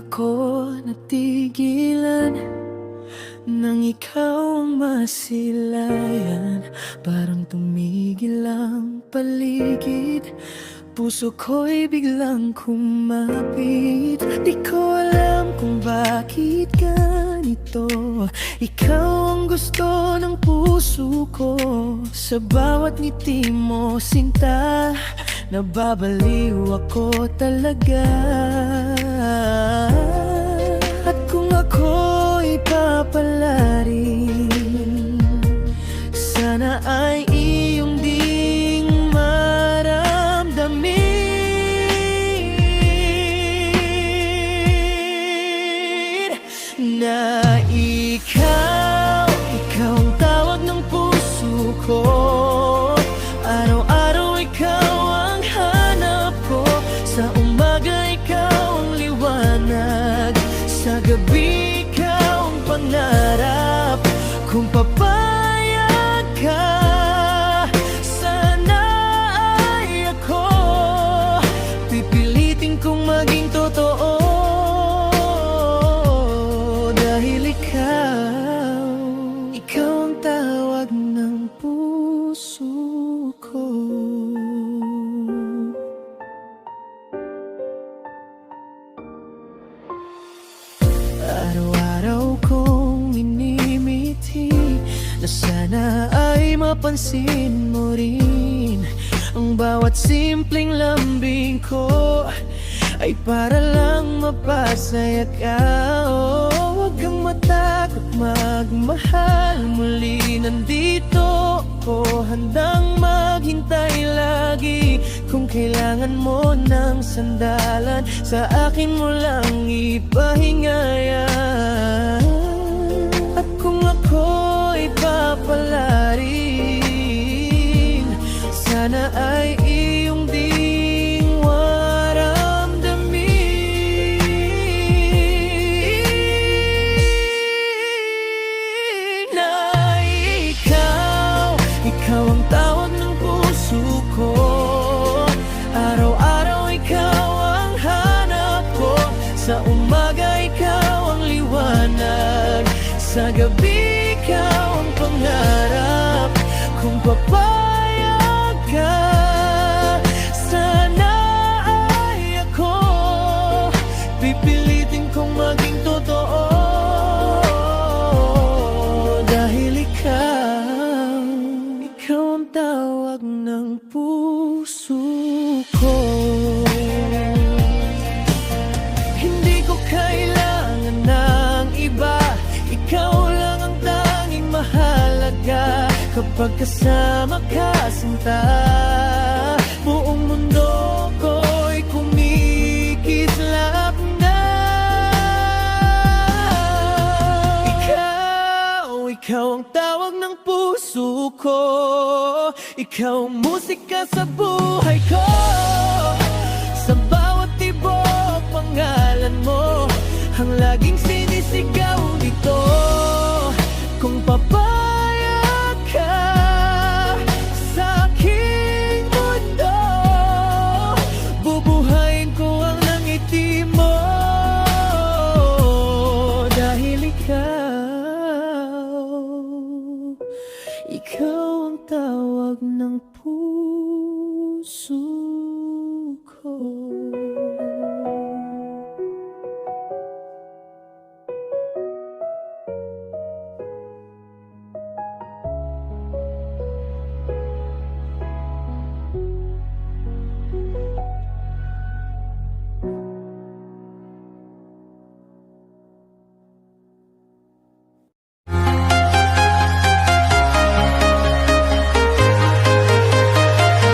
ako natigilan nang ikaw ang masilayan. Parang tumigil ang paligid, puso ko'y biglang kumapit. Di ko alam kung bakit ganito, ikaw ang gusto ng puso ko. Sa bawat ngiti mo, sinta, nababaliw ako talaga. At kung ako'y papalarin, sana ay iyong ding maramdamin na ikaw ang tawag ng puso ko. Araw-araw ikaw ang hanap ko, sa umaga ikaw ang liwanag, sa gabi ikaw ang pangarap. Kung papayag ka, sana ay ako pipilitin kong maging totoo. Dahil ikaw ang tawag ng puso ko. Araw-araw kong minimiti na sana ay mapansin mo rin. Ang bawat simpleng lambing ko ay para lang mapasaya ka. Oh, huwag kang matakot magmahal muli. Nandito ako, handang maghintay lagi. Kung kailangan mo ng sandalan, sa akin mo lang ipahingayan. At kung ako'y papalarin, sana ay iyong ding maramdamin na ikaw ang tawag ng puso ko. Araw-araw ikaw ang hanap ko, sa umaga ikaw ang liwanag, sa gabi ikaw ang pangarap. Kung papayag ka, sana ay ako pipilitin kong maging totoo. Dahil ikaw ang tawag ng puso ko. Hindi ko kailangan ng iba, ikaw lang ang tanging mahalaga. Kapag kasama ka, sinta, buong mundo ko'y kumikislap na. Ikaw ang tawag ng puso ko, ikaw ang musika sa buhay ko. Sa bawat tibok, pangalan mo ang laging sinisigaw dito. Kung papayag ka sa aking mundo, bubuhayin ko ang ngiti mo. Dahil ikaw ang tawag ng puso ko.